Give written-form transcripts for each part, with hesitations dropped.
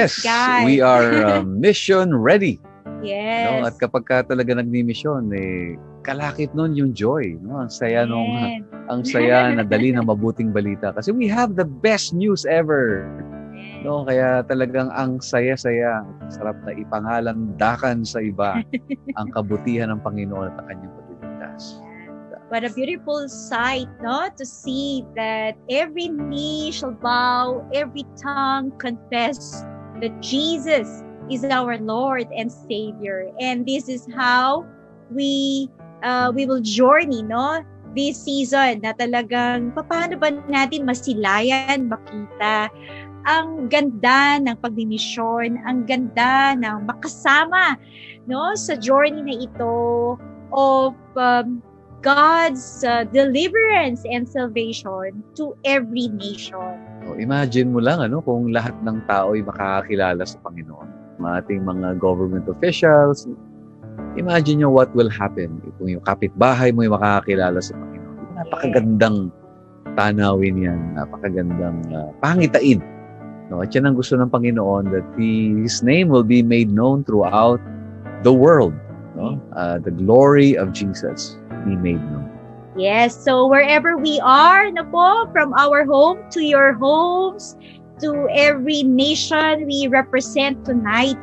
Yes, God. we are mission ready. Yes. No? At kapag ka talaga nagmi-mission, kalakip nun yung joy. No? Ang saya ang saya na dali ng mabuting balita. Kasi we have the best news ever. No? Kaya talagang ang saya-saya, sarap na ipangalandakan sa iba ang kabutihan ng Panginoon at ang kanyang pagliligtas. What a beautiful sight, no? To see that every knee shall bow, every tongue confess that Jesus is our Lord and Savior. And this is how we will journey, no? This season na talagang paano ba natin masilayan, makita ang ganda ng pagmimisyon, ang ganda ng makasama, no? Sa journey na ito of God's deliverance and salvation to every nation. So, imagine mo lang kung lahat ng tao ay makakakilala sa Panginoon. Ating mga government officials, imagine nyo what will happen kung yung kapitbahay mo ay makakakilala sa Panginoon. Napakagandang tanawin yan, napakagandang pangitain. No? At yan ang gusto ng Panginoon, that His name will be made known throughout the world. No? The glory of Jesus be made known. Yes, so wherever we are, from our home to your homes, to every nation we represent tonight,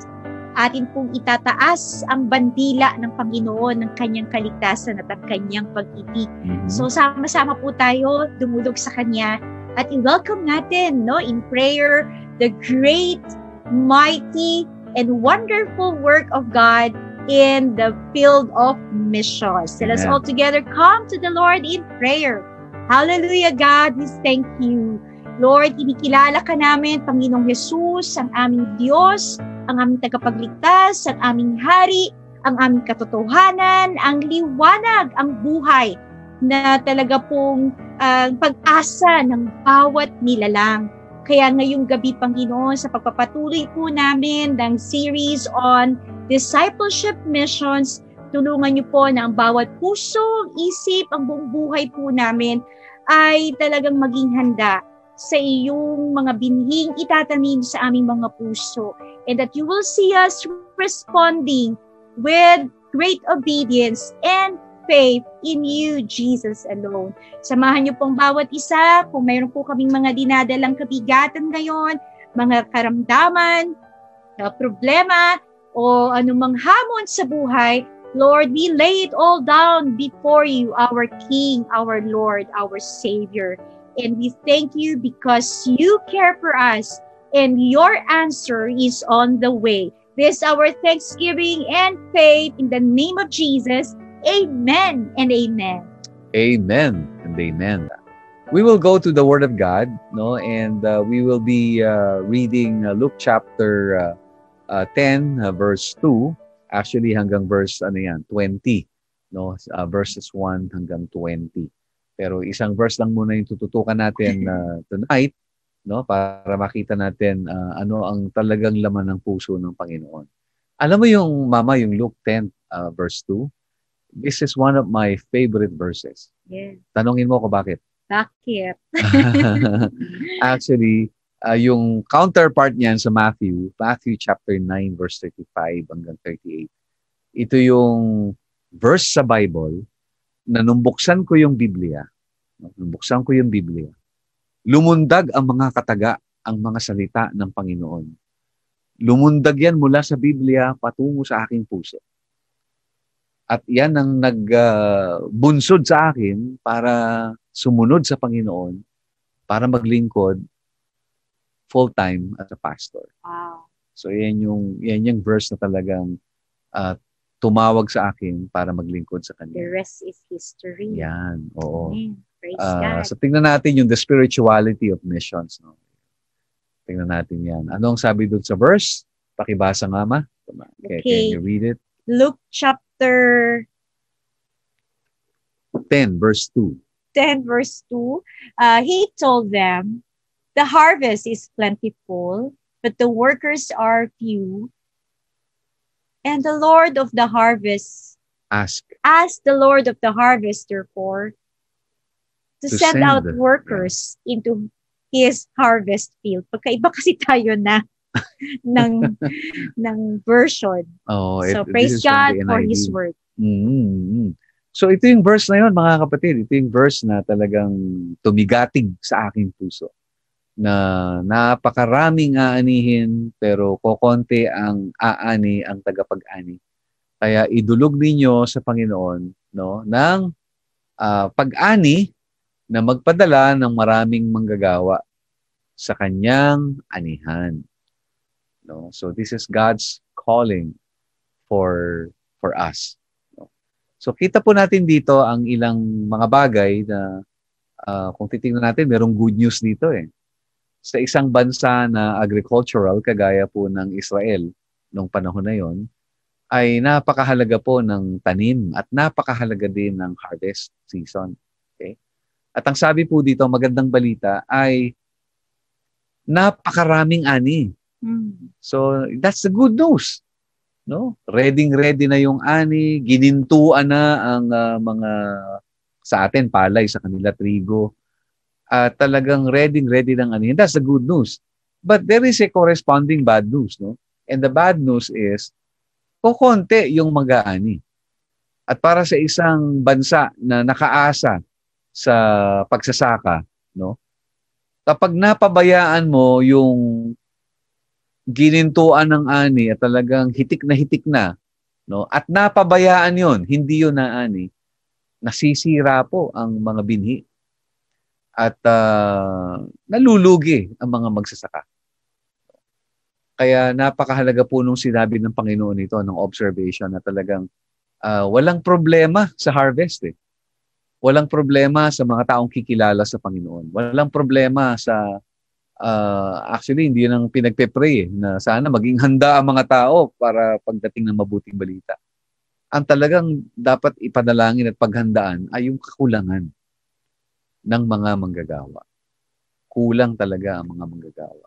atin pong itataas ang bandila ng Panginoon, ng kanyang kaligtasan at ang kanyang pag-ibig. So sama-sama po tayo dumulog sa kanya at i-welcome natin in prayer the great, mighty, and wonderful work of God in the field of missions. So let's all together come to the Lord in prayer. Hallelujah, God, we thank you. Lord, inikilala ka namin, Panginoong Jesus, ang aming Diyos, ang aming tagapagligtas, ang aming hari, ang aming katotohanan, ang liwanag, ang buhay, na talaga pong pag-asa ng bawat nilalang. Kaya ngayong gabi, Panginoon, sa pagpapatuloy po namin ng series on discipleship missions, tulungan niyo po na ang bawat puso, isip, ang buong buhay po namin ay talagang maging handa sa iyong mga binhing itatanim sa aming mga puso, and that you will see us responding with great obedience and faith in you, Jesus alone. Samahan niyo pong bawat isa, kung mayroon po kaming mga dinadalang kabigatan ngayon, mga karamdaman, problema, o anumang hamon sa buhay, Lord, we lay it all down before you, our King, our Lord, our Savior. And we thank you because you care for us and your answer is on the way. This is our thanksgiving and faith in the name of Jesus. Amen and amen. Amen and amen. We will go to the Word of God, and we will be reading Luke chapter 10, verse 2, actually hanggang verse 20, verses 1 hanggang 20. Pero isang verse lang muna yung tututukan natin tonight, para makita natin ano ang talagang laman ng puso ng Panginoon. Alam mo yung Luke 10, verse 2? This is one of my favorite verses. Yes. Tanungin mo ko bakit? Bakit? Actually, yung counterpart niyan sa Matthew chapter 9, verse 35 hanggang 38. Ito yung verse sa Bible na nung buksan ko yung Biblia, lumundag ang mga kataga, ang mga salita ng Panginoon. Lumundag yan mula sa Biblia patungo sa aking puso. At yan ang nagbunsod sa akin para sumunod sa Panginoon, para maglingkod full-time as a pastor. Wow. So yan yung verse na talagang tumawag sa akin para maglingkod sa Kanya. The rest is history. Yan, oo. Praise God. So tingnan natin yung the spirituality of missions. Tingnan natin yan. Ano ang sabi doon sa verse? Pakibasa nga, Ma. Okay. Can you read it? Luke chapter 10, verse 2. 10, verse 2. He told them, the harvest is plentiful, but the workers are few. And the Lord of the harvest Ask the Lord of the harvest, therefore, to send out workers into His harvest field. Pagkaiba kasi tayo na. ng ng version. Oh, So this praise is from God the for His NIV. word. Mm. So ito yung verse na yun, mga kapatid. Ito yung verse na talagang tumigatig sa aking puso. Na napakaraming aanihin, pero kokonti ang aani, ang tagapag-ani. Kaya idulog ninyo sa Panginoon, no, ng pag-ani na magpadala ng maraming manggagawa sa kanyang anihan. No? So this is God's calling for us. No? So kita po natin dito ang ilang mga bagay na kung titingnan natin, merong good news dito eh. Sa isang bansa na agricultural, kagaya po ng Israel noong panahon na yon, ay napakahalaga po ng tanim at napakahalaga din ng harvest season. Okay? At ang sabi po dito, magandang balita, ay napakaraming ani. So, that's the good news. No? Ready na yung ani, ginintuan na ang mga sa atin, palay, sa kanila, trigo. Talagang ready ng ani. That's the good news. But there is a corresponding bad news. No? And the bad news is, kukonti yung mag-aani. At para sa isang bansa na nakaasa sa pagsasaka, no? Kapag napabayaan mo yung ginintuan ng ani at talagang hitik na, no? At napabayaan yon, hindi yun na ani, nasisira po ang mga binhi. At nalulugi ang mga magsasaka. Kaya napakahalaga po nung sinabi ng Panginoon ito, ng observation na talagang walang problema sa harvest eh. Walang problema sa mga taong kikilala sa Panginoon. Walang problema sa, actually, hindi yun ang pinagpe-pray na sana maging handa ang mga tao para pagdating ng mabuting balita. Ang talagang dapat ipanalangin at paghandaan ay yung kakulangan ng mga manggagawa. Kulang talaga ang mga manggagawa.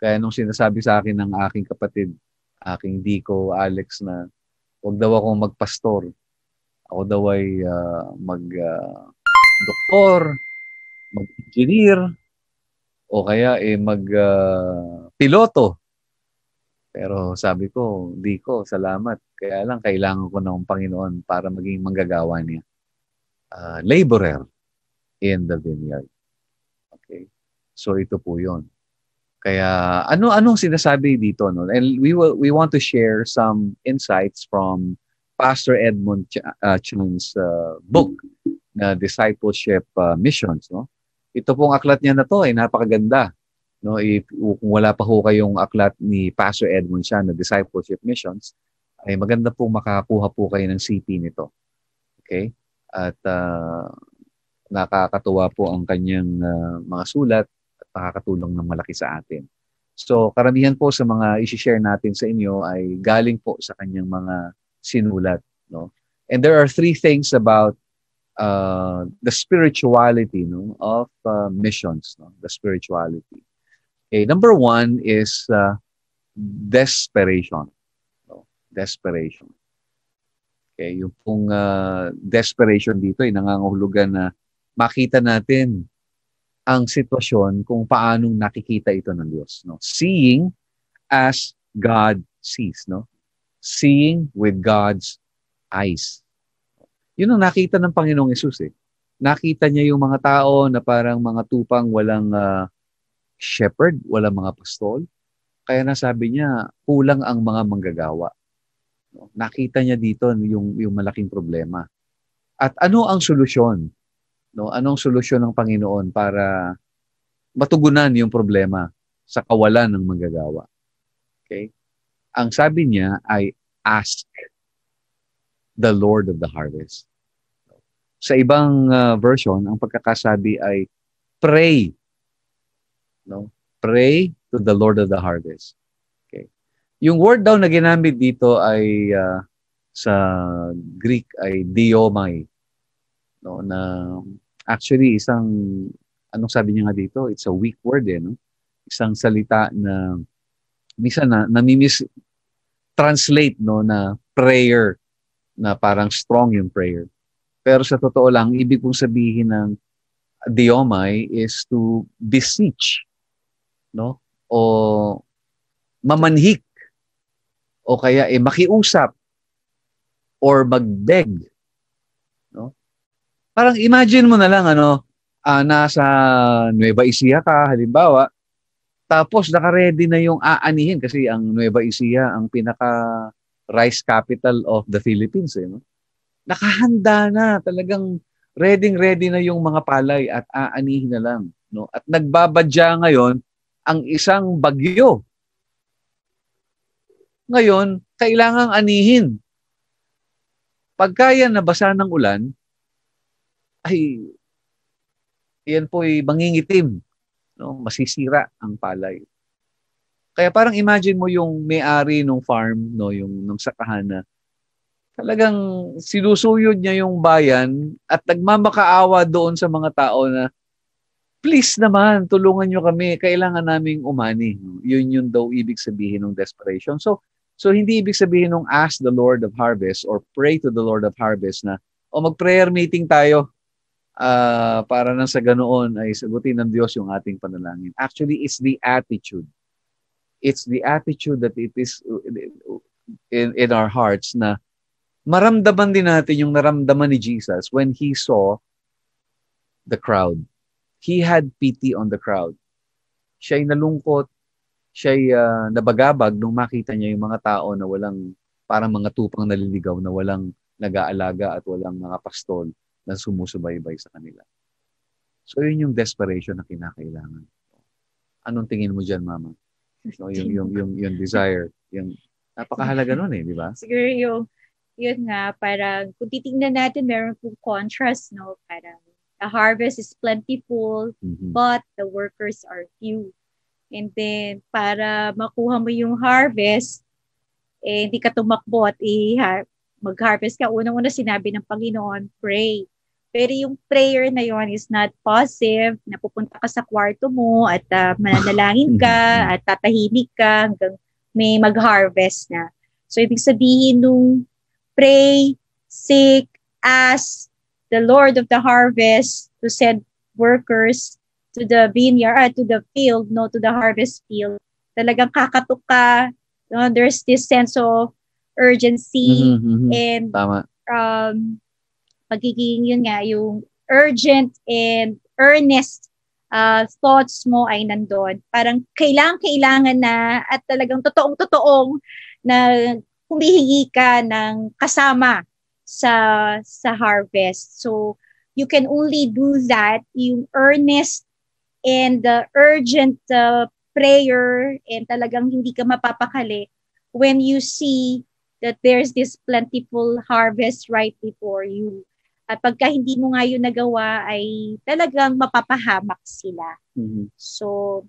Kaya nung sinasabi sa akin ng aking kapatid, aking Dico, Alex, na huwag daw akong magpastor. Ako daw ay mag-doktor, mag-engineer, o kaya mag-piloto. Pero sabi ko, Dico, salamat. Kaya lang, kailangan ko ng Panginoon para maging manggagawa niya. Laborer in the vineyard. Okay? So ito po yun. Kaya anong sinasabi dito, no? And we want to share some insights from Pastor Edmund Chung's book na Discipleship Missions, no? Ito pong aklat niya na to ay napakaganda, no? Kung wala pa ho kayong aklat ni Pastor Edmund siya na Discipleship Missions, ay maganda pong makakuha po kayo ng CP nito. Okay? At nakakatuwa po ang kanyang mga sulat at nakakatulong ng malaki sa atin. So, karamihan po sa mga i-share natin sa inyo ay galing po sa kanyang mga sinulat, no? And there are 3 things about the spirituality, no, of missions, no? The spirituality. Okay, number 1 is desperation. No? Desperation. Okay, yung pong desperation dito ay nangangahulugan na makita natin ang sitwasyon kung paanong nakikita ito ng Diyos, no? Seeing as God sees, no? Seeing with God's eyes. Yun ang nakita ng Panginoong Hesus eh. Nakita niya yung mga tao na parang mga tupang walang shepherd, walang mga pastol. Kaya nasabi niya, kulang ang mga manggagawa. No? Nakita niya dito yung malaking problema. At ano ang solusyon? No? Anong solusyon ng Panginoon para matugunan yung problema sa kawalan ng manggagawa? Okay? Ang sabi niya ay ask the Lord of the harvest. Sa ibang version, ang pagkakasabi ay pray. No? Pray to the Lord of the harvest. Okay. Yung word daw na ginamit dito ay sa Greek ay diomai. No, na actually anong sabi niya nga dito? It's a weak word eh, no? Isang salita na minsan translate, no, na prayer, na parang strong yung prayer. Pero sa totoo lang, ibig pong sabihin ng diomai is to beseech, no? O mamanhik o kaya makiusap or magbeg, no? Parang imagine mo na lang nasa Nueva Ecija ka halimbawa, tapos naka-ready na yung aanihin kasi ang Nueva Ecija ang pinaka rice capital of the Philippines, no? Nakahanda na, talagang ready na yung mga palay at aanihin na lang, no? At nagbabadya ngayon ang isang bagyo. Ngayon, kailangang anihin. Pagka yan nabasa ng ulan, ay yan po'y mangingitim, no? Masisira ang palay. Kaya parang imagine mo yung may-ari ng farm, no, yung ng sakahan na talagang sinusuyod niya yung bayan at nagmamakaawa doon sa mga tao na please naman, tulungan nyo kami, kailangan naming umani. Yun daw ibig sabihin ng desperation. So hindi ibig sabihin ng ask the Lord of Harvest or pray to the Lord of Harvest na mag-prayer meeting tayo para nang sa ganoon ay sagutin ng Diyos yung ating panalangin. Actually, it's the attitude. It's the attitude that it is in our hearts na maramdaman din natin yung naramdaman ni Jesus when He saw the crowd. He had pity on the crowd. Siya'y nalungkot, siya'y nabagabag nung makita niya yung mga tao na walang, parang mga tupang naliligaw na walang nag-aalaga at walang mga pastol na sumusubaybay sa kanila. So yun yung desperation na kinakailangan. Anong tingin mo dyan, Mama? So, yung desire, yung napakahalaga nun di ba? Siguro yun nga, parang kung titingnan natin, meron pong contrast, no? Parang the harvest is plentiful, but the workers are few. And then, para makuha mo yung harvest, hindi ka tumakbo at mag-harvest ka. Unang-una sinabi ng Panginoon, pray. Pero yung prayer na yon is not passive, napupunta ka sa kwarto mo at mananalangin ka at tatahimik ka hanggang may mag-harvest na. So, ibig sabihin nung pray, seek, ask the Lord of the harvest to send workers to the vineyard, to the field, to the harvest field. Talagang kakatok ka. There's this sense of urgency and Tama. pagiging yun nga, yung urgent and earnest thoughts mo ay nandun. Parang kailangan na at talagang totoong-totoong na humihingi ka ng kasama sa harvest. So, you can only do that, yung earnest and urgent prayer and talagang hindi ka mapapakali when you see that there's this plentiful harvest right before you. At pagka hindi mo nga yun nagawa, ay talagang mapapahamak sila. So,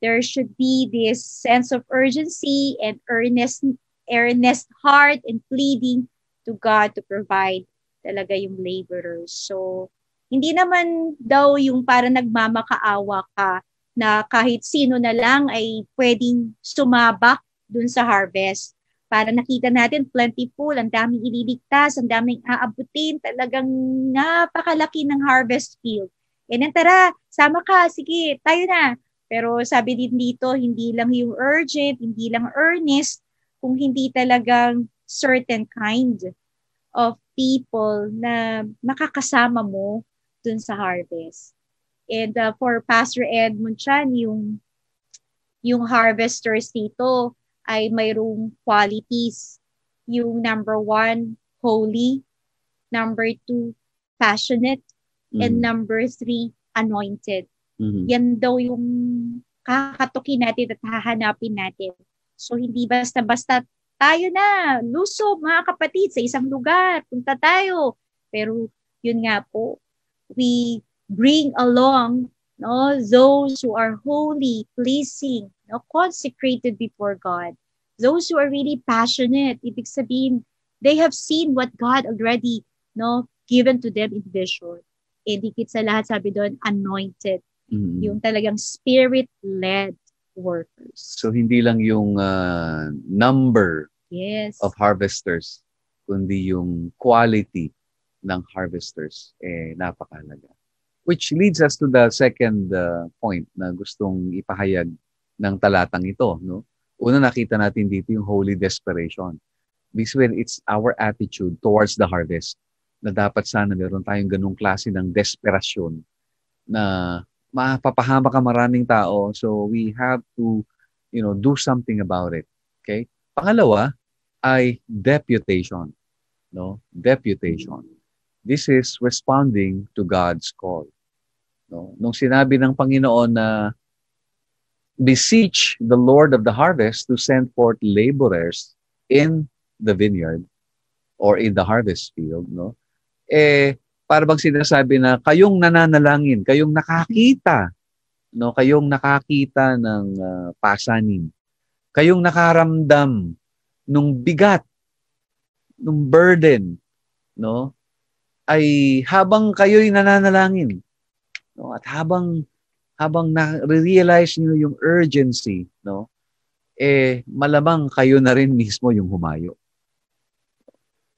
there should be this sense of urgency and earnest heart and pleading to God to provide talaga yung laborers. So, hindi naman daw yung para nagmamakaawa ka na kahit sino na lang ay pwedeng sumabak dun sa harvest. Para nakita natin plentiful, ang daming ililigtas, ang daming aabutin, talagang napakalaki ng harvest field. E then tara, sama ka, sige, tayo na. Pero sabi din dito, hindi lang yung urgent, hindi lang earnest, kung hindi talagang certain kind of people na makakasama mo dun sa harvest. And for Pastor Edmund Chan, yung harvesters dito ay mayroong qualities. Yung number 1, holy. Number 2, passionate. And number 3, anointed. Yan daw yung kakatukin natin at hahanapin natin. So, hindi basta-basta tayo na, lusob mga kapatid, sa isang lugar, punta tayo. Pero, yun nga po, we bring along those who are holy, pleasing, consecrated before God. Those who are really passionate, ibig sabihin, they have seen what God already given to them in vision. And higit sa lahat, sabi doon, anointed. Yung talagang spirit-led workers. So, hindi lang yung number of Yes. harvesters, kundi yung quality ng harvesters, napakahalaga. Which leads us to the second point na gustong ipahayag ng talatang ito, no? Una, nakita natin dito yung holy desperation. This way, it's our attitude towards the harvest na dapat sana meron tayong ganung klase ng desperasyon na mapapahama ka maraming tao. So we have to, do something about it. Okay? Pangalawa ay deputation. No? Deputation. This is responding to God's call. No? Nung sinabi ng Panginoon na beseech the Lord of the harvest to send forth laborers in the vineyard or in the harvest field, no? Para bang sinasabi na kayong nananalangin, kayong nakakita, no? Kayong nakakita ng pasanin. Kayong nakaramdam nung bigat, nung burden, no? Ay habang kayo'y nananalangin, no? At habang na-realize niyo yung urgency, no? Malamang kayo na rin mismo yung humayo.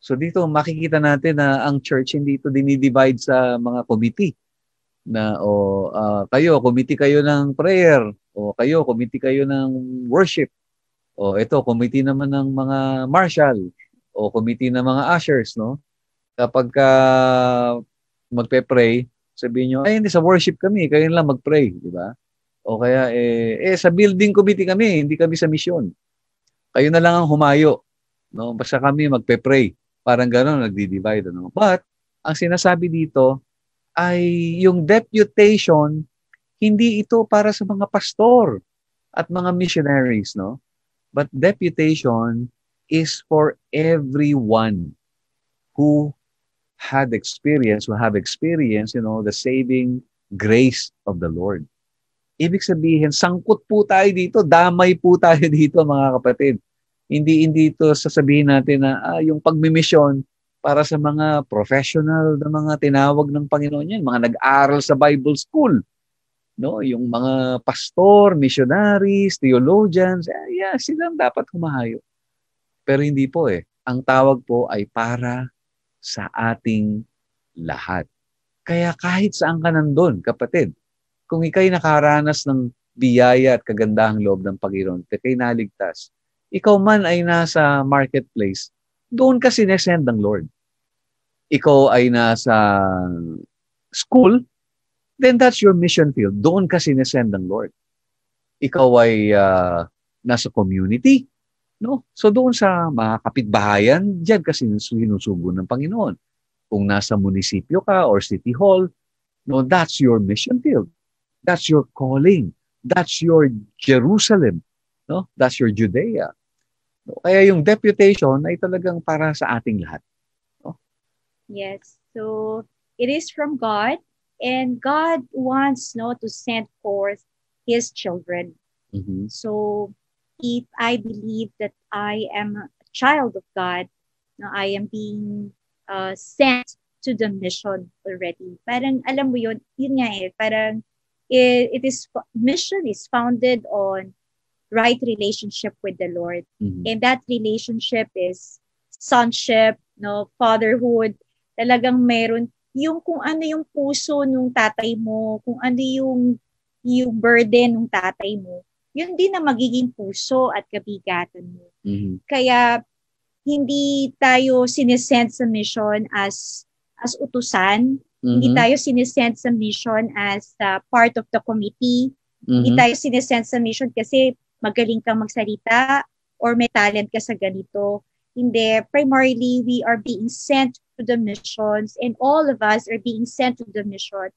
So dito makikita natin na ang church hindi ito dinidivide sa mga committee na kayo committee kayo ng prayer o kayo committee kayo ng worship o ito committee naman ng mga marshal o committee ng mga ushers, no? Kapag magpe-pray, sabihin nyo, ay hindi sa worship kami, kayo lang mag-pray, di ba? O kaya sa building committee kami, hindi kami sa mission. Kayo na lang ang humayo, no? Basta kami magpe-pray. Parang gano'n, nagdi-divide. Ano? But, ang sinasabi dito ay yung deputation, hindi ito para sa mga pastor at mga missionaries, no? But deputation is for everyone who have experienced, the saving grace of the Lord. Ibig sabihin, sangkot po tayo dito, damay po tayo dito, mga kapatid. Hindi ito sasabihin natin na yung pagmimisyon para sa mga professional na mga tinawag ng Panginoon yan, mga nag-aral sa Bible school, no? Yung mga pastor, missionaries, theologians, silang dapat humahayo. Pero hindi po Ang tawag po ay para sa ating lahat. Kaya kahit saan ka nandun, kapatid, kung ikaw'y nakaranas ng biyaya at kagandahang loob ng Panginoon, ikaw'y naligtas, ikaw man ay nasa marketplace, doon ka sinesend ng Lord. Ikaw ay nasa school, then that's your mission field. Doon ka sinesend ng Lord. Ikaw ay nasa community, no? So doon sa mga kapitbahayan, diyan ka sinusugo ng Panginoon. Kung nasa munisipyo ka or city hall, no, that's your mission field. That's your calling. That's your Jerusalem. No? That's your Judea. No? Kaya yung deputation ay talagang para sa ating lahat. No? Yes. So it is from God, and God wants to send forth His children. Mm-hmm. So if I believe that I am a child of God, I am being sent to the mission already. Parang alam mo yun nga parang mission is founded on right relationship with the Lord. Mm-hmm. And that relationship is sonship, fatherhood. Talagang meron yung kung ano yung puso nung tatay mo, kung ano yung burden ng tatay mo, yun din na magiging puso at kabigatan mo. Mm-hmm. Kaya hindi tayo sinesend sa mission as utusan. Mm-hmm. Hindi tayo sinesend sa mission as part of the committee. Mm-hmm. Hindi tayo sinesend sa mission kasi magaling kang magsalita or may talent ka sa ganito. Hindi. Primarily, we are being sent to the missions, and all of us are being sent to the mission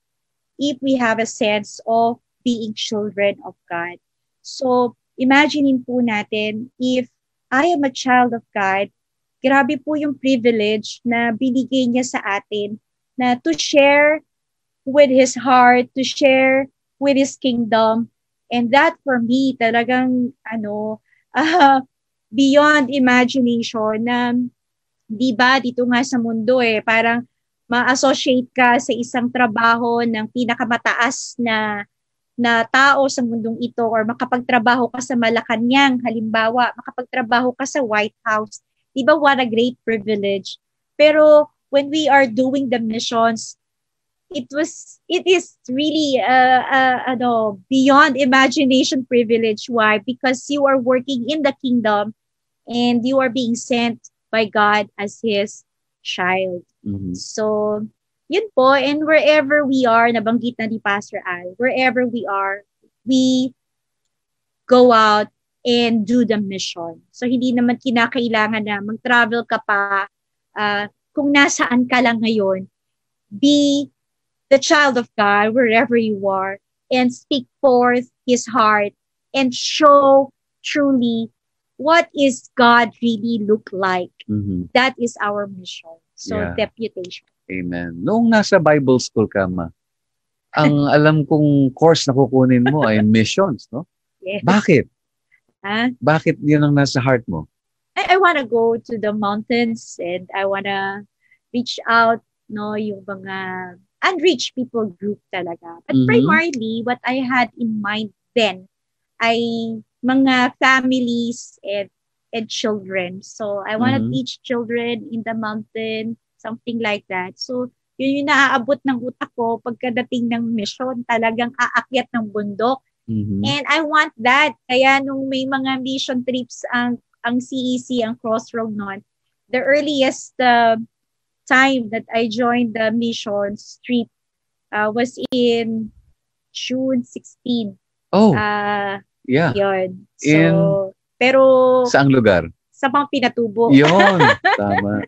if we have a sense of being children of God. So, imaginein po natin, if I am a child of God, grabe po yung privilege na binigay niya sa atin na to share with His heart, to share with His kingdom. And that for me, talagang, beyond imagination na, di ba, dito nga sa mundo parang ma-associate ka sa isang trabaho ng pinakamataas na tao sa mundong ito, or makapagtrabaho ka sa Malacanang, halimbawa, makapagtrabaho ka sa White House. Di ba, what a great privilege. Pero when we are doing the missions, it is really beyond imagination privilege. Why? Because you are working in the kingdom and you are being sent by God as His child. Mhm. So, yun po. And wherever we are, nabanggit na ni Pastor Al, wherever we are, we go out and do the mission. So, hindi naman kinakailangan na mag-travel ka pa. Kung nasaan ka lang ngayon, be the child of God wherever you are and speak forth His heart and show truly what is God really look like. Mhm. That is our mission. So, Yeah. deputation. Amen. Noong nasa Bible school ka, Ma, ang alam kong course na kukunin mo ay missions, no? Yes. Bakit? Ah, Bakit yun ang nasa heart mo? I want to go to the mountains and I want to reach out, no, yung mga unreached people group talaga. But Mhm. primarily, what I had in mind then ay mga families and children. So, I want to Mhm. teach children in the mountain, something like that. So, yun yung naaabot ng utak ko pagkadating ng mission, talagang aakyat ng bundok. Mhm. And I want that. Kaya nung may mga mission trips ang CEC, ang Crossroad noon, the earliest time that I joined the missions trip was in June 16. Oh, Ah, yeah. yun. So, In- pero Saang lugar? sa mga pinatubo. Yun. Tama.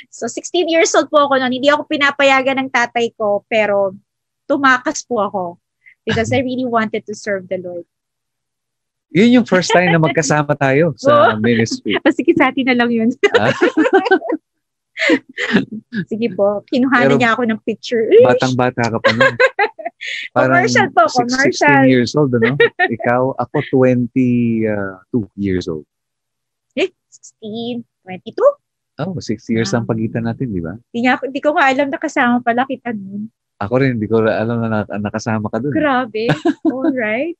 So, 16 years old po ako noon. Hindi ako pinapayagan ng tatay ko, pero tumakas po ako because I really wanted to serve the Lord. Yun yung first time na magkasama tayo sa ministry. Sige, sa atin na lang yun. Ah, Sige po, kinuha Pero- niya ako ng picture. Batang-bata ka pa nun. Commercial po, commercial. 16 years old, ano? Ikaw, ako 22 years old. 16, 22? Oh, 6 years ang pagitan natin, di ba? Hindi ko nga alam na kasama pala kita nun. Ako rin, hindi ko alam na nakasama ka dun. Grabe. Alright.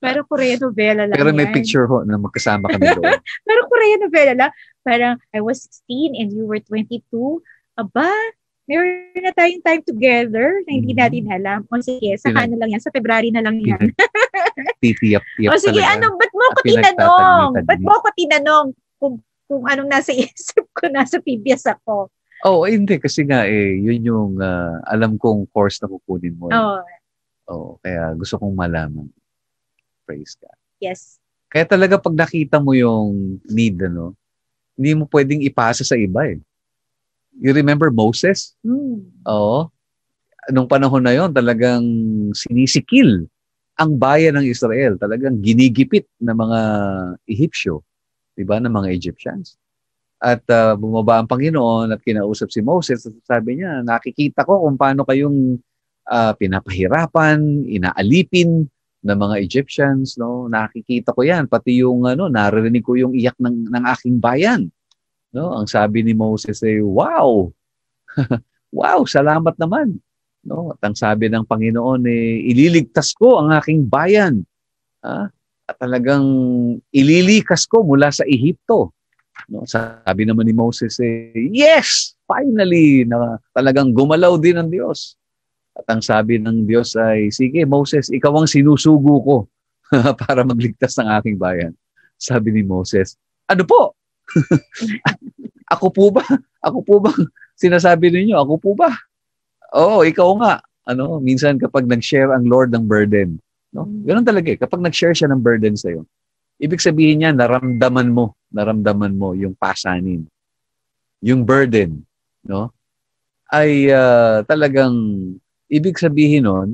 Pero Korean novela lang Pero may yan. picture ho na magkasama kami doon. Pero Korean novela lang. Parang I was 16 and you were 22. Aba, meron na tayong time together na hindi natin alam. O sige, saka na lang yan. Sa February na lang yan. Titiyap-tiyap O sige, talaga. ba't mo ko At tinanong? pinagtatagnitan Ba't niya. mo ko tinanong kung anong nasa isip ko, nasa PBS ako? Oh, hindi. Kasi nga yun yung alam kong course na kukunin mo. Oh, Oh, kaya gusto kong malaman. Praise God. yes. Kaya talaga pag nakita mo yung need, ano, hindi mo pwedeng ipasa sa iba eh. You remember Moses? Oo. Nung panahon na yon talagang sinisikil ang bayan ng Israel. Talagang ginigipit ng mga Ehipsyo. Diba? Ng mga Egyptians. At bumaba ang Panginoon at kinausap si Moses at sabi niya, nakikita ko kung paano kayong pinapahirapan, inaalipin ng mga Egyptians, no? Nakikita ko 'yan, pati yung naririnig ko yung iyak ng aking bayan. No? Ang sabi ni Moses ay, wow. Wow, salamat naman. No? At ang sabi ng Panginoon ililigtas ko ang aking bayan. At talagang ililikas ko mula sa Ehipto. No? Sabi naman ni Moses yes, finally, na talagang gumalaw din ang Diyos. At ang sabi ng Diyos ay, sige Moses, ikaw ang sinusugo ko para magligtas ng aking bayan. Sabi ni Moses, ano po? Ako po ba? Ako po ba sinasabi ninyo? Ako po ba? Oo, ikaw nga. Minsan kapag nag-share ang Lord ng burden, no? Ganun talaga kapag nag-share siya ng burden sa'yo, ibig sabihin niya, naramdaman mo yung pasanin, yung burden, no? Ay talagang ibig sabihin nun,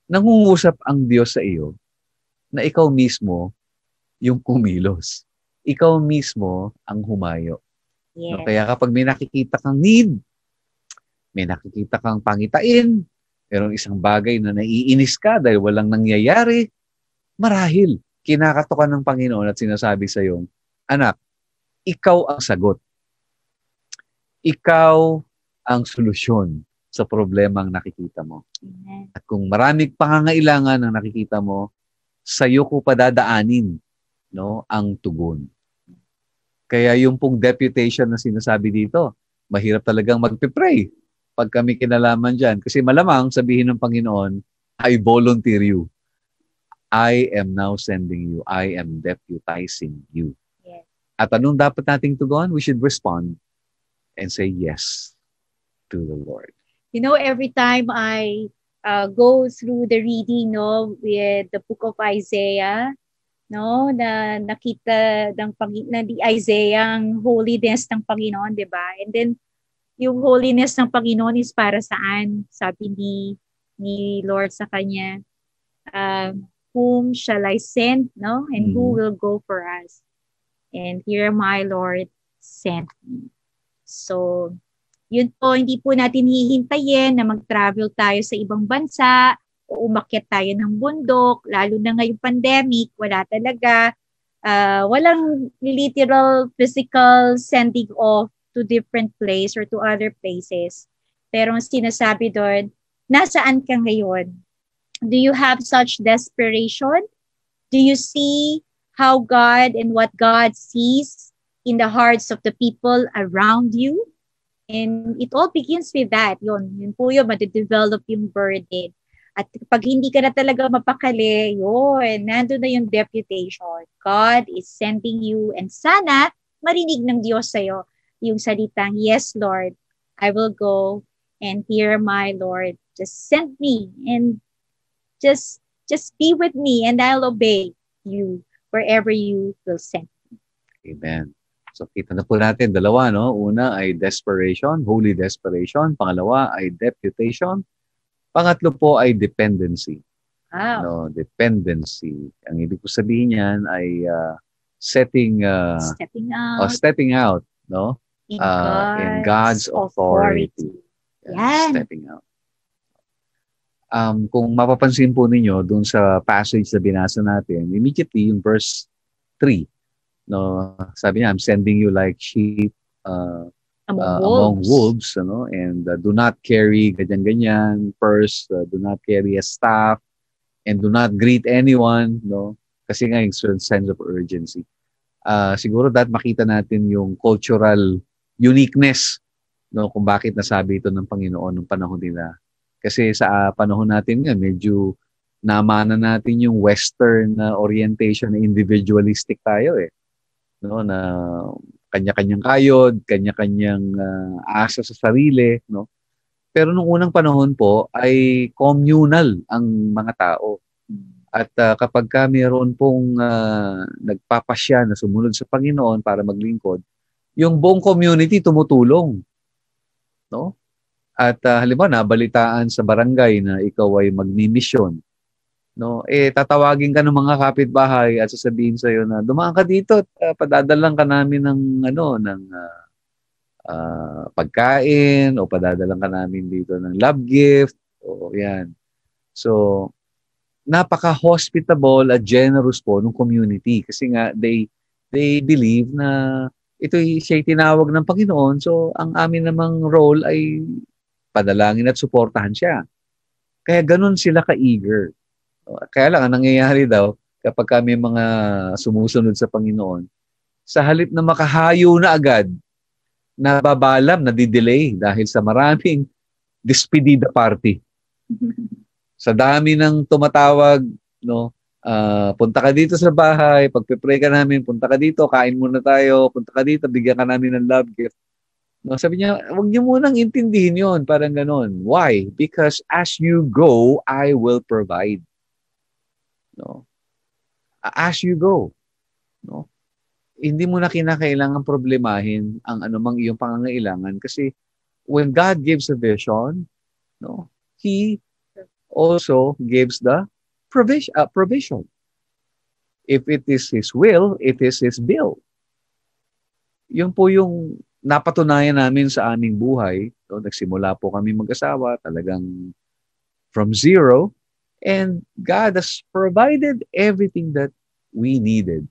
nangungusap ang Diyos sa iyo na ikaw mismo yung kumilos. Ikaw mismo ang humayo. Yes. No? Kaya kapag may nakikita kang need, may nakikita kang pangitain, merong isang bagay na naiinis ka dahil walang nangyayari, marahil kinakatokan ng Panginoon at sinasabi sa iyo, anak, ikaw ang sagot. Ikaw ang solusyon sa problemang nakikita mo. Amen. At kung maraming pangangailangan ang nakikita mo, sa'yo ko padadaanin, no, ang tugon. Kaya yung pong deputation na sinasabi dito, mahirap talagang magpe-pray pag kami kinalaman dyan. Kasi malamang sabihin ng Panginoon, I volunteer you. I am now sending you. I am deputizing you. Yes. At anong dapat nating tugon? We should respond and say yes to the Lord. You know, every time I go through the reading, no, with the book of Isaiah, no, na nakita ng di Isaiah ang holiness ng Panginoon, 'di ba? And then yung holiness ng Panginoon is para saan? Sabi ni Lord sa kanya, whom shall I send, no? And who will go for us? And here my Lord sent me. So, yun po, hindi po natin hihintayin na mag-travel tayo sa ibang bansa o umakyat tayo ng bundok, lalo na ngayong pandemic, wala talaga. Walang literal physical sending off to different place or to other places. Pero ang sinasabi doon, nasaan ka ngayon? Do you have such desperation? Do you see how God and what God sees in the hearts of the people around you? And it all begins with that. Yun po yun, madidevelop yung burden. At pag hindi ka na talaga mapakali, yun, nandun na yung deputation. God is sending you, and sana marinig ng Diyos sa'yo yung salitang, yes, Lord, I will go, and here my Lord, just send me, and just be with me, and I'll obey you wherever you will send me. Amen. So, kita na po natin, dalawa, no? Una ay desperation, holy desperation. Pangalawa ay deputation. Pangatlo po ay dependency. Wow. No, dependency. Ang ibig ko sabihin niyan ay stepping out, no? In God's authority. Yan. Stepping out. Kung mapapansin po ninyo dun sa passage na binasa natin, immediately yung verse 3, no, sabi niya, I'm sending you like sheep among wolves, ano, and do not carry ganyan-ganyan purse, do not carry a staff, and do not greet anyone, no, kasi nga yung sense of urgency. Siguro that makita natin yung cultural uniqueness, no, kung bakit nasabi ito ng Panginoon nung panahon nila. Kasi sa panahon natin nga, medyo namana natin yung Western orientation na individualistic tayo eh. No, na kanya-kanyang kayod, kanya-kanyang asa sa sarili, no. Pero nung unang panahon po ay communal ang mga tao. At kapag ka mayroon pong nagpapasya na sumunod sa Panginoon para maglingkod, yung buong community tumutulong, no. At halimbawa nabalitaan sa barangay na ikaw ay magmi-mission, no, tatawagin ka ng mga kapitbahay at sasabihin sa iyo na dumaan ka dito at padadalan ka namin ng pagkain o padadalan ka namin dito ng love gift o yan. So napaka-hospitable at generous po ng community kasi nga they believe na ito siya tinawag ng Panginoon, so ang amin namang role ay padalangin at suportahan siya. Kaya ganun sila ka-eager. Kaya lang, ang nangyayari daw, kapag kami mga sumusunod sa Panginoon, sa halip na makahayo na agad, nababalam, nadidelay dahil sa maraming despedida party. Sa dami ng tumatawag, no, punta ka dito sa bahay, pagpe-pray ka namin, punta ka dito, kain muna tayo, punta ka dito, bigyan ka namin ng love gift. No, sabi niya, huwag niyo munang intindihin yon, parang ganon. Why? Because as you go, I will provide. No? As you go, no? Hindi mo na kinakailangan problemahin ang anumang iyong pangangailangan kasi when God gives a vision, no, He also gives the provision. If it is His will, it is His bill. Yun po yung napatunayan namin sa aming buhay. No? Nagsimula po kami mag-asawa, talagang from zero. And God has provided everything that we needed.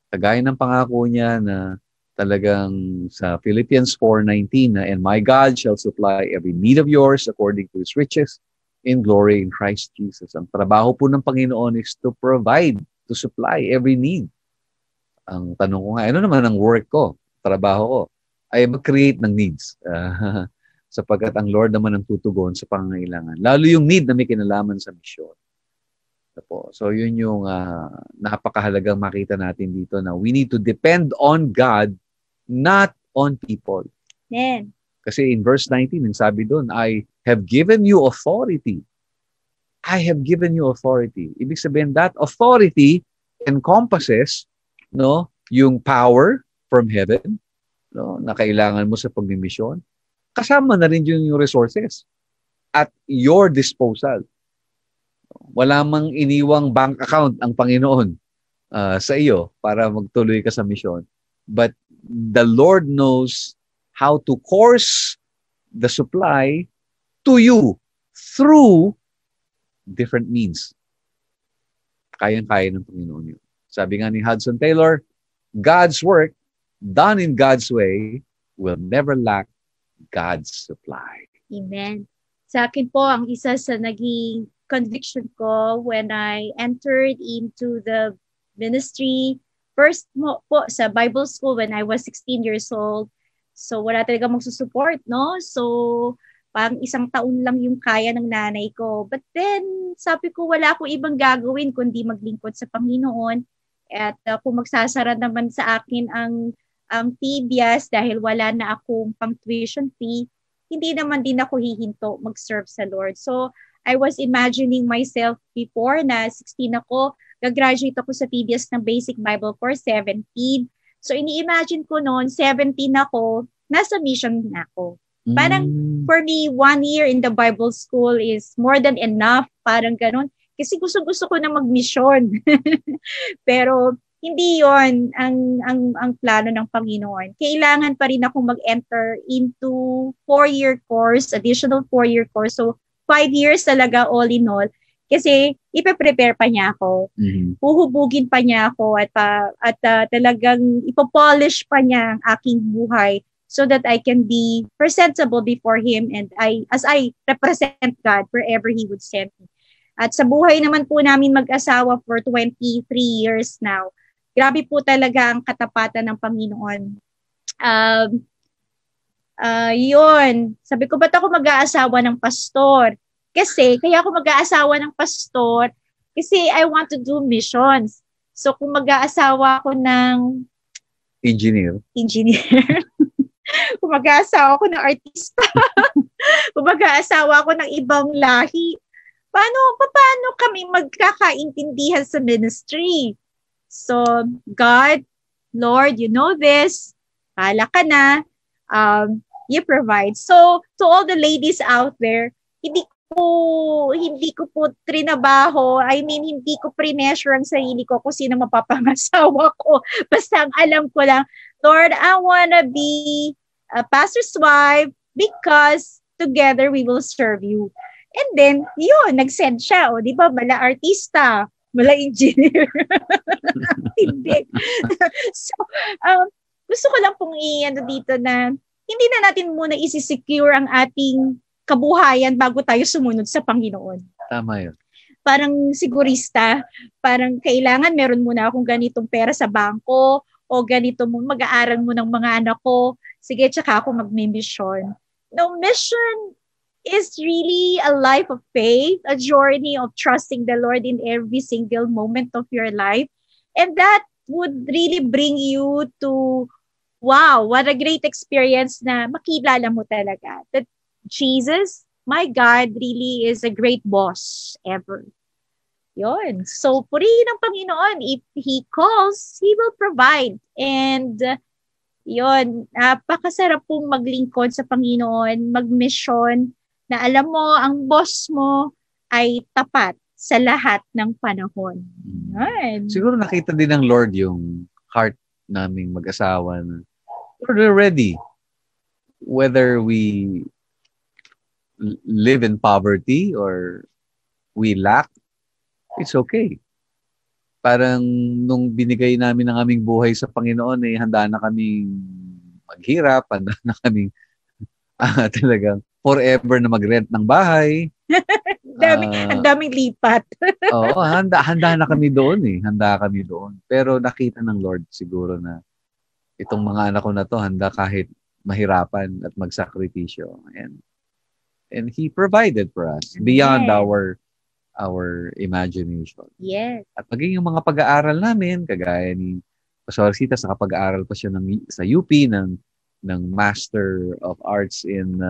Kagaya ng pangako niya na talagang sa Philippians 4:19 na, and my God shall supply every need of yours according to His riches in glory in Christ Jesus. Ang trabaho po ng Panginoon is to provide, to supply every need. Ang tanong ko nga, ano naman ang work ko, trabaho ko, ay mag-create ng needs. sapagkat ang Lord naman ang tutugon sa pangangailangan. Lalo yung need na may kinalaman sa misyon. So yun yung napakahalagang makita natin dito na we need to depend on God, not on people. Amen. Kasi in verse 19, ang sabi doon, I have given you authority. I have given you authority. Ibig sabihin that authority encompasses yung power from heaven na kailangan mo sa pagmimisyon. Kasama na rin yung resources at your disposal. Wala mang iniwang bank account ang Panginoon sa iyo para magtuloy ka sa misyon. But the Lord knows how to course the supply to you through different means. Kayang-kaya ng Panginoon yun. Sabi nga ni Hudson Taylor, God's work done in God's way will never lack God's supply. Amen. Sa akin po, ang isa sa naging conviction ko when I entered into the ministry, first po sa Bible school when I was 16 years old. So wala talaga magsusupport, no? So parang isang taon lang yung kaya ng nanay ko. But then, sabi ko wala akong ibang gagawin kundi maglingkod sa Panginoon. At kung magsasara naman sa akin ang TBS dahil wala na akong pang tuition fee, hindi naman din ako hihinto mag-serve sa Lord. So I was imagining myself before na 16 ako, gagraduate ako sa TBS ng Basic Bible Course 17. So ini-imagine ko noon, 17 ako, nasa mission na ako. Parang for me, 1 year in the Bible school is more than enough. Parang ganun. Kasi gusto ko na mag-mission. Pero hindi yon ang plano ng Panginoon. Kailangan pa rin ako mag-enter into 4-year course, additional 4-year course. So 5 years talaga all in all. Kasi ipe-prepare pa niya ako. Huhubugin pa niya ako at talagang ipopolish pa niya ang aking buhay so that I can be presentable before Him and as I represent God wherever He would send me. At sa buhay naman po namin mag-asawa for 23 years now, grabe po talaga ang katapatan ng Panginoon. Yun. Sabi ko, ba't ako mag-aasawa ng pastor? Kaya ako mag-aasawa ng pastor, kasi I want to do missions. So, kung mag-aasawa ako ng engineer, kung mag-aasawa ako ng artista, kung mag-aasawa ako ng ibang lahi, paano kami magkakaintindihan sa ministry? So, God, Lord, you know this. Pala ka na. You provide. So, to all the ladies out there, hindi ko po trinabaho. I mean, hindi ko pre-measure ang sarili ko kung sino mapapangasawa ko. Basta ang alam ko lang, Lord, I wanna be a pastor's wife because together we will serve you. And then, yun, nag-send siya. O, di ba, mala artista, mala engineer. Hindi. So, gusto ko lang pong i-ano dito na hindi na natin muna isi-secure ang ating kabuhayan bago tayo sumunod sa Panginoon. Tama yun. Parang sigurista, parang kailangan meron muna akong ganitong pera sa bangko o ganito mo, mag-aaral mo ng mga anak ko. Sige, tsaka ako mag-mission. No, mission is really a life of faith, a journey of trusting the Lord in every single moment of your life. And that would really bring you to, wow, what a great experience na makilala mo talaga. That Jesus, my God, really is a great boss ever. Yun. So, purihin ang Panginoon. If He calls, He will provide. And yun, napakasarap pong maglingkod sa Panginoon, mag-mission, na alam mo, ang boss mo ay tapat sa lahat ng panahon. Yan. Siguro nakita din ng Lord yung heart naming mag-asawa na we're ready. Whether we live in poverty or we lack, it's okay. Parang nung binigay namin ang aming buhay sa Panginoon, handa na kaming maghirap, handa na kaming talagang forever na mag-rent ng bahay. Ang daming lipat. Oo, handa na kami doon Handa kami doon. Pero nakita ng Lord siguro na itong mga anak ko na to, handa kahit mahirapan at magsakripisyo. And He provided for us beyond Amen. our imagination. Yes. At maging yung mga pag-aaral namin, kagaya ni Pastor Rosita, sa pag-aaral pa siya sa UP ng Master of Arts in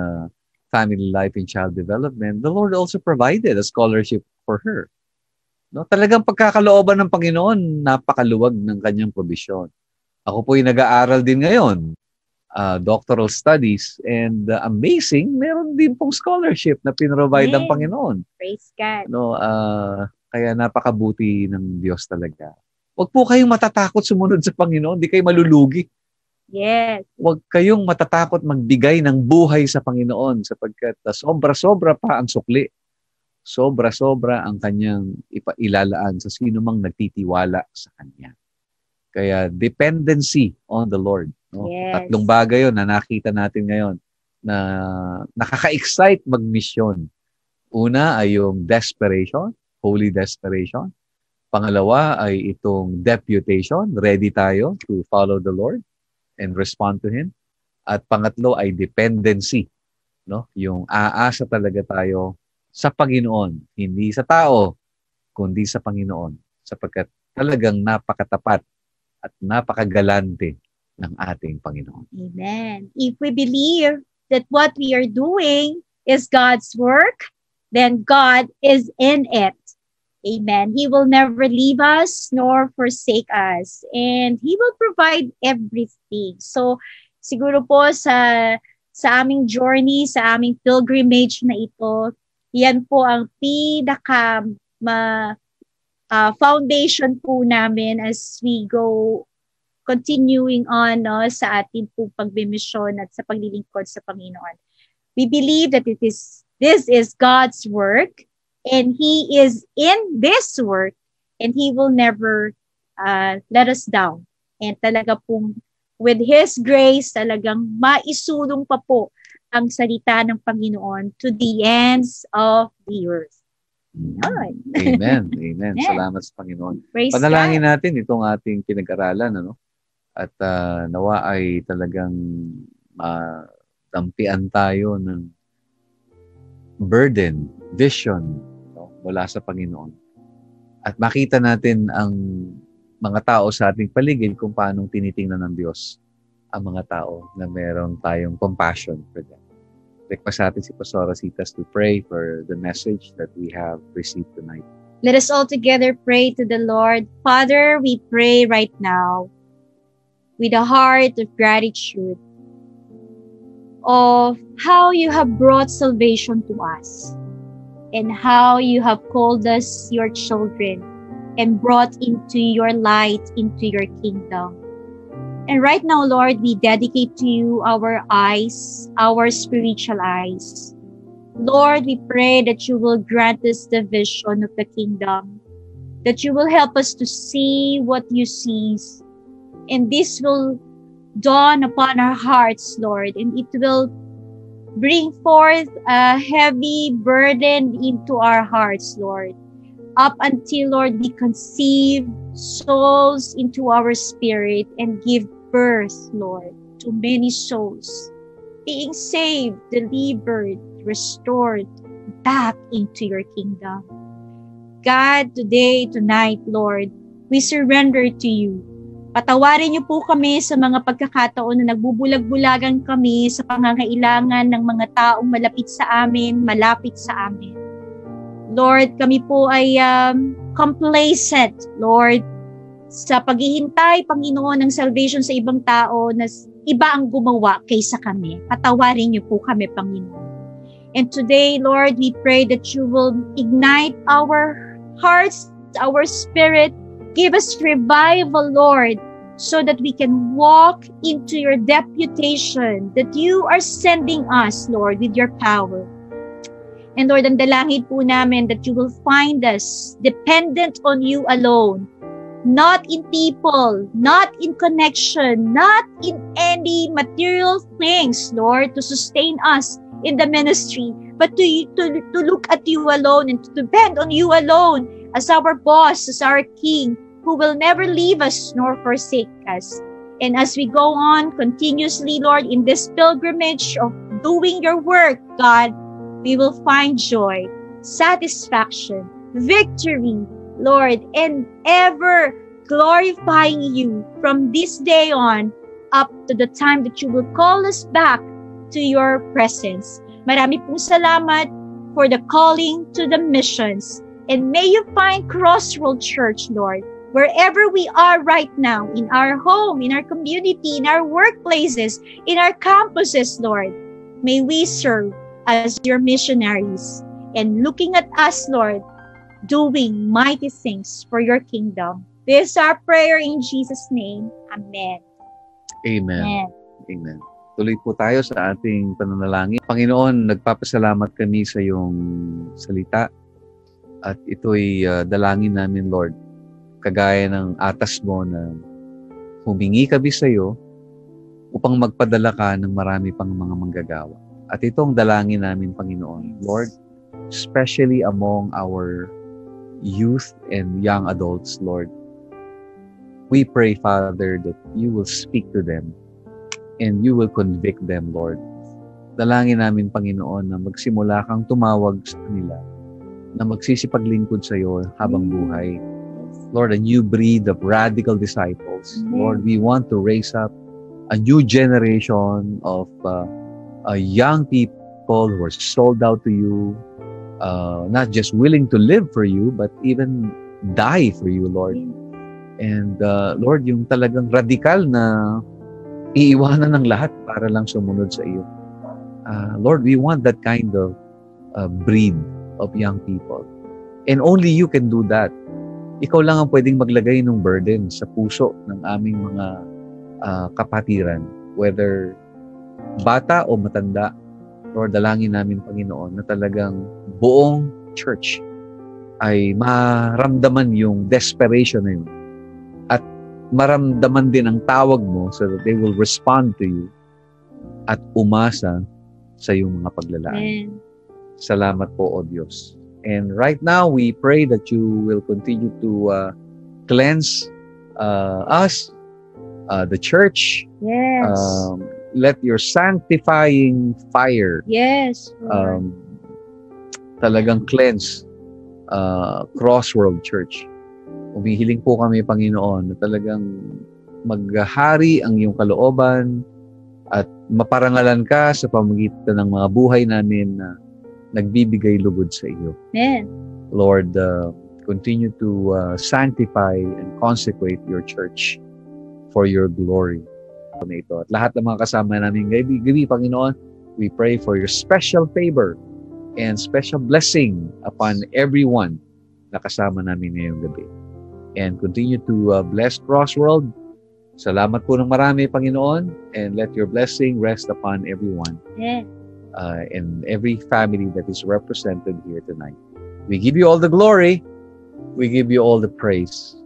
Family Life and Child Development, the Lord also provided a scholarship for her. No, talagang pagkakalooban ng Panginoon, napakaluwag ng kanyang provision. Ako po yung nag-aaral din ngayon, doctoral studies, and amazing, meron din pong scholarship na pinrovide ng Amen. Panginoon. Praise God. No, kaya napakabuti ng Diyos talaga. Huwag po kayong matatakot sumunod sa Panginoon, di kayo malulugi. Yes. Huwag kayong matatakot magbigay ng buhay sa Panginoon sapagkat sobra-sobra pa ang sukli. Sobra-sobra ang kanyang ilalaan sa sino mang nagtitiwala sa Kanya. Kaya dependency on the Lord. No? Yes. Tatlong bagay yun na nakita natin ngayon na nakaka-excite mag-mission. Una ay yung desperation, holy desperation. Pangalawa ay itong deputation, ready tayo to follow the Lord and respond to Him. At pangatlo ay dependency, no? Yung aasa talaga tayo sa Panginoon, hindi sa tao, kundi sa Panginoon, sapagkat talagang napakatapat at napakagalante ng ating Panginoon. Amen. If we believe that what we are doing is God's work, then God is in it. Amen. He will never leave us nor forsake us. And He will provide everything. So, siguro po sa aming journey, sa aming pilgrimage na ito, yan po ang pinaka foundation po namin as we go continuing on sa ating po pagbimisyon at sa paglilingkod sa Panginoon. We believe that this is God's work. And He is in this work, and He will never let us down. And talaga pong with His grace, talagang maisulong pa po ang salita ng Panginoon to the ends of the earth. Amen. Amen. Amen. Salamat sa Panginoon. Praise Panalangin God. natin itong ating pinag-aralan, ano? At nawa ay talagang dampian tayo ng burden, vision, mula sa Panginoon. At makita natin ang mga tao sa ating paligid kung paano tinitingnan ng Diyos ang mga tao na meron tayong compassion for them. Request natin si Pastor Rositas to pray for the message that we have received tonight. Let us all together pray to the Lord. Father, we pray right now with a heart of gratitude of how you have brought salvation to us, and how you have called us your children and brought into your light, into your kingdom. And right now, Lord, we dedicate to you our eyes, our spiritual eyes. Lord, we pray that you will grant us the vision of the kingdom, that you will help us to see what you see. And this will dawn upon our hearts, Lord, and it will bring forth a heavy burden into our hearts, Lord. Up until, Lord, we conceive souls into our spirit and give birth, Lord, to many souls, being saved, delivered, restored back into your kingdom. God, today, tonight, Lord, we surrender to you. Patawarin niyo po kami sa mga pagkakataon na nagbubulag-bulagan kami sa pangangailangan ng mga taong malapit sa amin, malapit sa amin. Lord, kami po ay complacent, Lord, sa paghihintay, Panginoon, ng salvation sa ibang tao na iba ang gumawa kaysa kami. Patawarin niyo po kami, Panginoon. And today, Lord, we pray that you will ignite our hearts, our spirit. Give us revival, Lord, so that we can walk into your deputation that you are sending us, Lord, with your power. And Lord, ang dalangin po namin that you will find us dependent on you alone, not in people, not in connection, not in any material things, Lord, to sustain us in the ministry, but to look at you alone and to depend on you alone as our boss, as our King, who will never leave us nor forsake us. And as we go on continuously, Lord, in this pilgrimage of doing your work, God, we will find joy, satisfaction, victory, Lord, and ever glorifying you from this day on up to the time that you will call us back to your presence. Marami pong salamat for the calling to the missions. And may you find Crossroad Church, Lord, wherever we are right now, in our home, in our community, in our workplaces, in our campuses, Lord. May we serve as your missionaries and looking at us, Lord, doing mighty things for your kingdom. This is our prayer in Jesus' name. Amen. Amen. Amen. Amen. Tuloy po tayo sa ating pananalangin. Panginoon, nagpapasalamat kami sa iyong salita at ito'y dalangin namin, Lord. Kagaya ng atas mo na humingi kami sa iyo upang magpadala ka ng marami pang mga manggagawa. At ito ang dalangin namin, Panginoon. Lord, especially among our youth and young adults, Lord, we pray, Father, that you will speak to them and you will convict them, Lord. Dalangin namin, Panginoon, na magsimula kang tumawag sa kanila, na magsisipaglingkod sa iyo habang buhay. Lord, a new breed of radical disciples. Lord, we want to raise up a new generation of young people who are sold out to you, not just willing to live for you, but even die for you, Lord. And Lord, yung talagang radikal na iiwanan ng lahat para lang sumunod sa iyo. Lord, we want that kind of breed of young people. And only you can do that. Ikaw lang ang pwedeng maglagay ng burden sa puso ng aming mga kapatiran, whether bata o matanda. Lord, dalangin namin, Panginoon, na talagang buong church ay maramdaman yung desperation na yun. At maramdaman din ang tawag mo so that they will respond to you at umasa sa iyong mga paglalaan. Amen. Salamat po, O Diyos. And right now, we pray that you will continue to cleanse us, the church. Yes. Let your sanctifying fire Yes. Lord. talagang cleanse Crossroad Church. Umihiling po kami, Panginoon, na talagang maghahari ang iyong kalooban at maparangalan ka sa pamamagitan ng mga buhay namin na nagbibigay lugod sa iyo. Amen. Lord, continue to sanctify and consecrate your church for your glory. At lahat ng mga kasama namin gabi, Panginoon, we pray for your special favor and special blessing upon everyone na kasama namin ngayong gabi. And continue to bless Crossroad. Salamat po ng marami, Panginoon, and let your blessing rest upon everyone. Amen. And every family that is represented here tonight. We give you all the glory. We give you all the praise.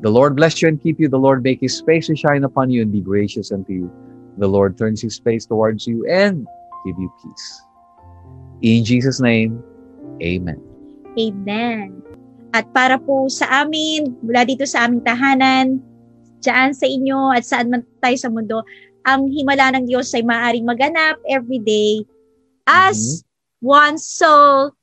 The Lord bless you and keep you. The Lord make his face to shine upon you and be gracious unto you. The Lord turns his face towards you and give you peace. In Jesus' name, amen. Amen. At para po sa amin, mula dito sa aming tahanan, dyan sa inyo at saan man tayo sa mundo, ang himala ng Diyos ay maaaring maganap every day as one soul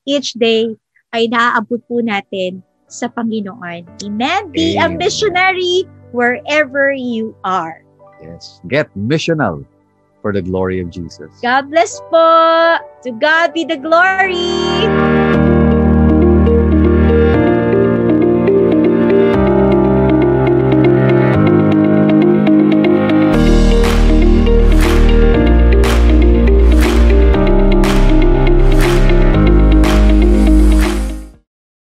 each day ay naaabot po natin sa Panginoon. Amen? Be a missionary wherever you are. Yes. Get missional for the glory of Jesus. God bless po. To God be the glory.